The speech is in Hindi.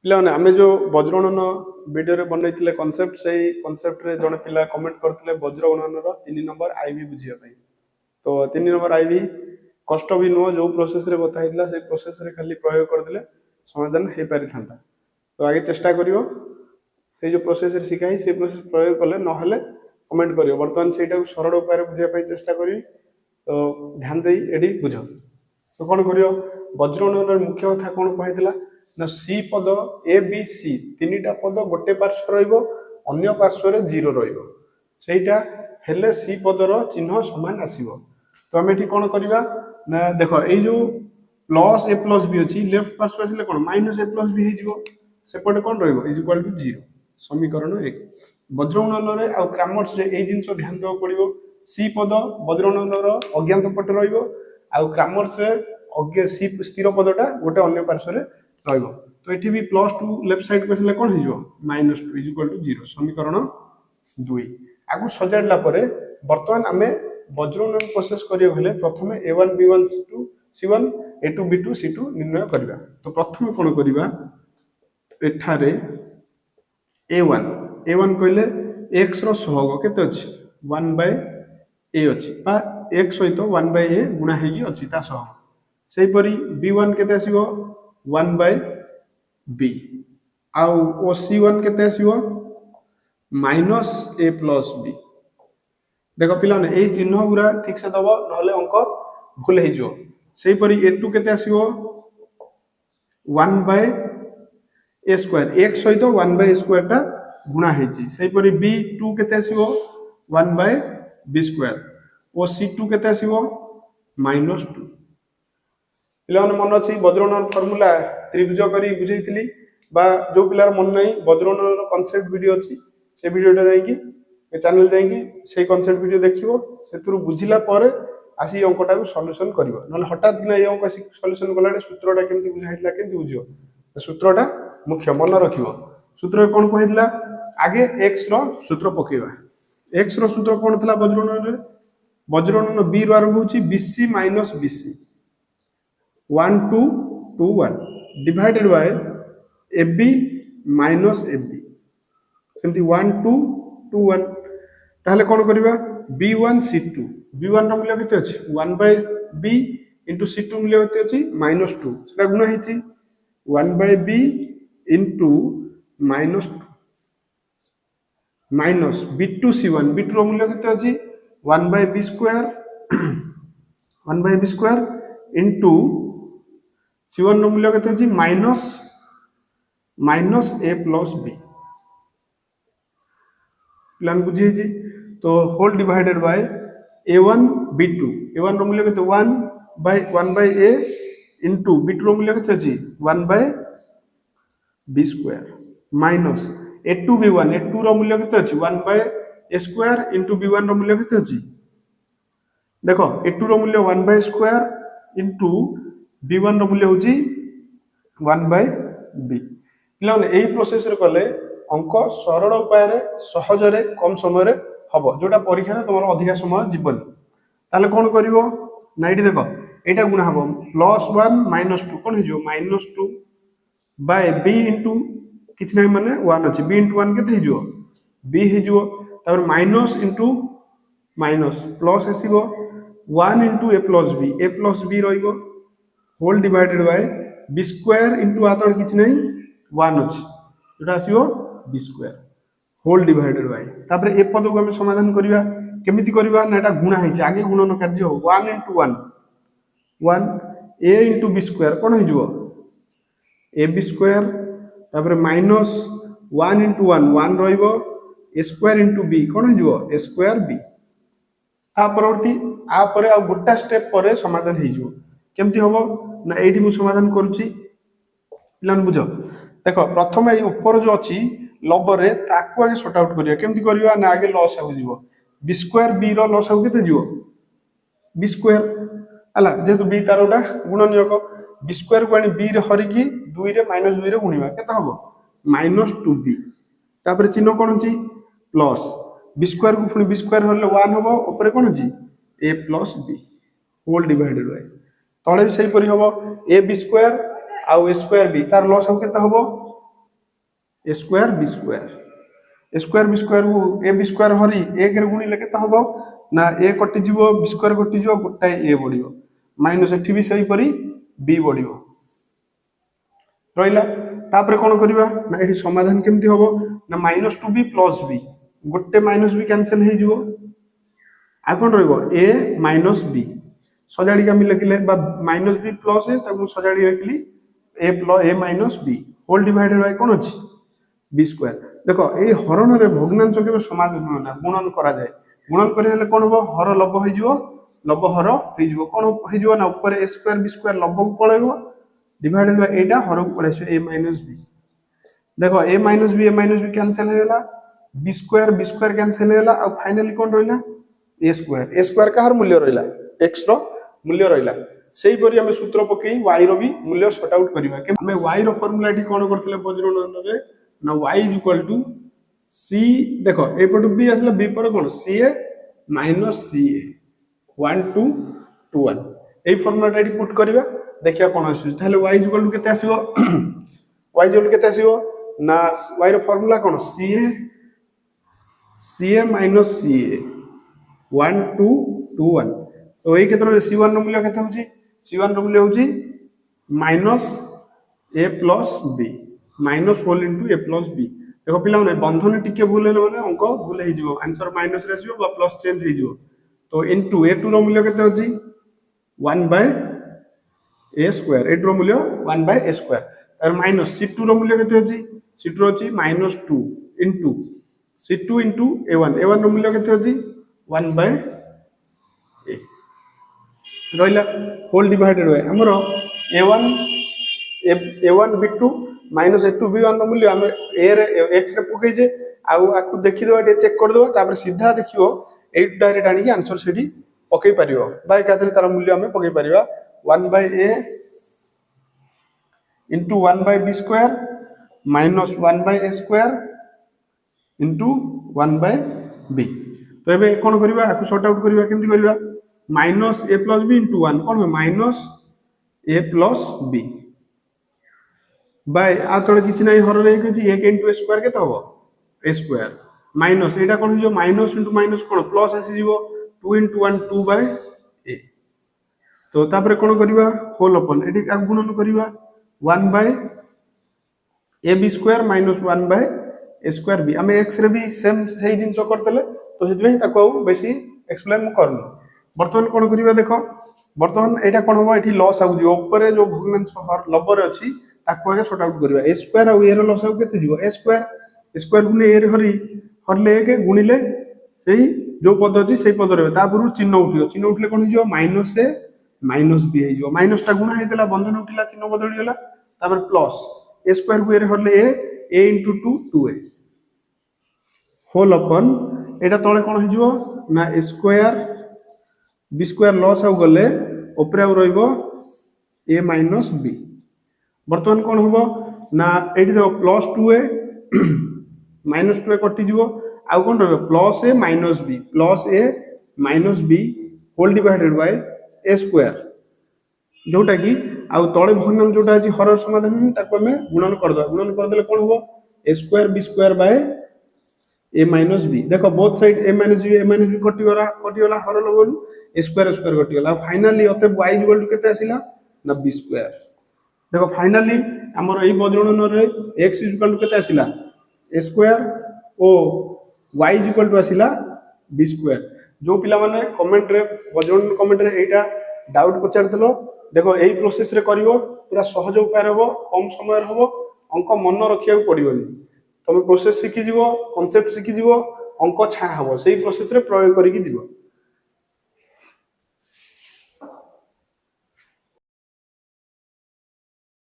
पिलाने आमे जो वज्रगणन वीडियो रे बनैतिले कांसेप्ट सेही कांसेप्ट रे जने पिला कमेंट करथिले वज्रगणन रो 3 नंबर आईवी बुझिया पई तो 3 नंबर आईवी कष्ट भी नो जो प्रोसेस रे बताइतला से प्रोसेस रे खाली प्रयोग कर दिले समाधान हे पारि थांता तो आगे चेष्टा करियो से जो प्रोसेस रे सिखाई से प्रोसेस प्रयोग करले न हले कमेंट करियो वर्तमान सेटा को सरल उपाय रे बुझिया पई चेष्टा करी तो ध्यान देई एडी बुझो तो कोन करियो वज्रगणन रे मुख्य कथा कोन कहैतला ना सी पद ए बी सी तीनटा पद गोटे पार्श्व रहिबो अन्य पार्श्व रे 0 रहिबो सेटा हेले सी पदर चिन्ह समान आसीबो तो हम एठी कोन करिवा ना देखो ए जो प्लस ए प्लस बी अछि लेफ्ट पार्श्व आसीले कोन माइनस ए प्लस बी हेजिबो सेपटे कोन रहिबो इज इक्वल टू 0 समीकरण 1 वज्रगणन रे आ क्रैमर्स रे ए जिंस ध्यान देबो पड़िबो सी पद वज्रगणन रो अज्ञात पटे रहिबो आ क्रैमर्स रे अज्ञ सी स्थिर पदटा गोटे अन्य पार्श्व रे रहिबो तो एठी भी +2 लेफ्ट साइड को आसीले कोन हेजिबो -2 इज इक्वल टू 0 समीकरण 2 आगु सजाडला परे वर्तमान हमें वज्रगणन प्रोसेस करियो भले प्रथमे a1 b1 c2 c1 a2 b2 c2 निर्णय करिवा तो प्रथमे कोन करिवा एठारे a1 कहले x रो सहग केते अछि 1/a अछि बा x सहित 1/a गुणा हेगी अछि ता सहग सेहि परि b1 केते आसीबो 1/b आउ ओ c1 केते आसीबो -a + b देखो पिलाने ए चिन्ह गुरा ठीक से दबो नहले अंक भूल हे जो सेहि परि a2 केते आसीबो 1/a² x सहित 1/a² टा गुणा हेची सेहि परि b2 केते आसीबो 1/b² ओ c2 केते आसीबो -2 पिलाने मन अछि वज्रगणन फार्मूला त्रिभुज करी बुझैतिली बा जो पिलार मन नै वज्रगणन रो कांसेप्ट वीडियो अछि से वीडियोटा जाईकी ए चैनल जाईकी से कांसेप्ट वीडियो देखिबो सेतुरु बुझिला परे आसी अंकटा को सॉल्यूशन करिवो नले हठात बिना ए अंक सॉल्यूशन कलाडे सूत्रटा केमति बुझाइतला केमति बुझियो सूत्रटा मुख्य मन रखिवो सूत्र कोन कहितला आगे x रो सूत्र पकेबा x रो सूत्र कोन थला वज्रगणन रे वज्रगणन b रो आरंभ होची bc - bc 1 2 2 1 divided by ab minus ab सेमती 1 2 2 1 ताहले कोन करिवा b1 c2 b1 रो मूल्य केते अछि 1/b into c2 मूल्य केते अछि -2 सेटा गुणा हेछि 1/b into -2 minus b2 c1 b2 रो मूल्य केते अछि 1/b² 1/b² into c1 रो मूल्य केते अछि -a + b प्लान बुझी जी तो whole divided bye a1 b2 a1 रो मूल्य केते 1/a into b2 रो मूल्य केते अछि 1/b² minus a2 b1 a2 रो मूल्य केते अछि 1/a² into b1 रो मूल्य केते अछि देखो a2 रो मूल्य 1/² into b1 रो मूल्य होची 1/b पिलाने एही प्रोसेस रे कले अंक सरल उपाय रे सहज रे कम समय रे हबो जोटा परीक्षा रे तमरो अधिक समय जीवन ताले कोन करिवो नाइटी देखो एटा गुणा हबो +1 -2 कोन हिजो -2 बाय b into किछ नै माने 1 अछि b into 1 केते हिजो b हिजो तापर माइनस into माइनस प्लस आसीबो 1 into a + b रहिबो whole divided by b² into आतर किछ नै 1 अछि जोटा आसीबो b² होल डिवाइडेड बाय तापर ए पद को हम समाधान करिवा केमिति करिवा ना एटा गुणा हेछि आगे गुणन कार्य हो 1 into 1 1 a into b² कोन हिजो ab² तापर माइनस 1 into 1 1 रहिबो a² into b कोन हिजो a²b आ परवर्ती आ परे आ गोटा स्टेप परे समाधान हेजिवो केमति होबो ना एठी मु समाधान करूची पिलान बुझो देखो प्रथम ए ऊपर जो अछि लब रे ताको आगे सॉर्ट आउट करिया केमति करिवा ना आगे लॉस आउ जिवो b² b रो लॉस आउ केते जिवो b² हला जेतु b तारोटा गुणनियक b² को आनी b रे हरिकी 2 रे -2 रे गुणिबा केते हबो -2b तापर चिन्ह कोन अछि प्लस b² को पुनी b² हले 1 हबो ऊपर कोन अछि a + b whole divided by तले भी सही परी हम ए बी स्क्वायर आउ ए स्क्वायर बी तार लॉस हम केते हम A square B square A square B square को ए बी स्क्वायर हरी एक रे गुणी केते हम ना ए कटि जीवो बी स्क्वायर कटि जीवो गोटाए ए बढ़ियो माइनस एठी भी सही परी बी बढ़ियो रहिला तापर कोन करबा ना एठी समाधान केमती होबो ना -2b + b गोटे माइनस बी कैंसिल हो जीवो आ कोन रहइबो a - b सजाड़ी का लिखिले बा -b + a ताकू सजाड़ी लिखली a - b whole divided by कोन अछि b स्क्वायर देखो ए हरण रे भग्नांश केबे समाधान ना गुणन करा जाय गुणन करे हले कोन हो हर लब हो जीवो लब हर हो जीवो कोन हो जीवो ना ऊपर a स्क्वायर b स्क्वायर लब को पळेबो डिवाइडेड बाय एटा हर को पळेसो a - b देखो a - b कैंसिल हो गेला b स्क्वायर कैंसिल हो गेला आ फाइनली कोन रहला a स्क्वायर कहार मूल्य रहला x रो मूल्य रहला सेही परी हम सूत्र पकई y रो भी मूल्य सॉर्ट आउट करबा के हम y रो फार्मूला एठी कोन करथिले बज्रनंदन रे ना y c देखो ए पटु b असला b पर कोन ca - ca 1 2 2 1 एई फार्मूला एठी पुट करबा देखिया कोन आसी ताले y केते आसीबो y केते आसीबो ना y रो फार्मूला कोन ca ca 1 2 2 1 तो एई क्षेत्र रे c1 रो मूल्य केते होची c1 रो मूल्य होची -a + b minus whole into a + b देखो पिला माने बंधन टिके भूल हेले माने अंक भूल हे जिवो आंसर माइनस रे आसीबो बा प्लस चेंज हे जिवो तो इनटू a2 रो मूल्य केते होची 1/a स्क्वायर a2 रो मूल्य 1/a स्क्वायर और माइनस c2 रो मूल्य केते होची c2 रो होची -2 इनटू c2 इनटू a1 रो मूल्य केते होची 1/a रहिला होल डिवाइडेड बाय हमरो a1 b2 -a2 b1 रो मूल्य हम a रे x रे पकई जे आउ आकु देखि देबा टे चेक कर देबा तापर सीधा देखियो 8 डायरेक्ट आनी के आंसर सेठी पकई परियो बाय कातरे तार मूल्य हम पकई परिबा 1/a into 1/b square minus 1/a square into 1/b तो एबे कोन करबा आकु सॉर्ट आउट करबा केमती करबा -a + b इनटू 1 कोन हो -a + b बाय आ तळे किछि नै हर रे कि 1 इनटू a स्क्वायर केते होबो a स्क्वायर माइनस एटा कोन हो minus into minus cone plus आसी जीवो 2 इनटू 1 2/a तो तापर कोन करबा होल अपन एटी का गुणन करबा 1/ab square - 1/a square b हमें x रे भी सेम सही जिंस करतले तो सेति ताको बेसी एक्सप्लेन करनु वर्तमान कोन करबा देखो वर्तमान एटा कोन होबो एठी लॉस आउ जिवो ऊपर जो भग्नांश हर लबर अछि ताको आगे सॉर्ट आउट करबा a स्क्वायर आ a रो लॉस आउ केते जिवो a स्क्वायर गुने a रे हरले एक गुणिले सेही जो पद अछि सेही पद रहबे तापुरु चिन्ह उठले कोन जिवो -a -b हे जिवो माइनस टा गुणा हेतला बंधन उठिला चिन्ह बदली गेला तापर प्लस a स्क्वायर को a रे हरले a इनटू 2 2a होल अपन एटा तळे कोन हे जिवो ना a स्क्वायर b स्क्वायर लॉस आउ गले ऊपर आउ रहइबो a - b वर्तमान कोन होबो ना एठी देखो +2a -2a कटि जिवो आ कोन रहबो +a - b whole divided by a square जोटा की आ तळे भग्नांश जोटा अछि हर समाधान ताको हमें गुणन कर देले कोन होबो a square b square by a - b देखो बोथ साइड a - b कटि गला हर लगलु a स्क्वायर कटि गला फाइनली अते y केते आसिला ना b स्क्वायर देखो फाइनली हमर एई बजणन रे x केते आसिला a स्क्वायर ओ y आसिला b स्क्वायर जो पिला माने कमेंट रे बजणन कमेंट रे एटा डाउट पचारतलो देखो एई प्रोसेस रे करिवो पूरा सहज उपाय रहबो कम समय रहबो अंक मन रखिया पड़िबोनी तमे प्रोसेस शिखि जीवो कांसेप्ट शिखि जीवो अंक छा हबो सेही प्रोसेस रे प्रयोग करिकि जीवो।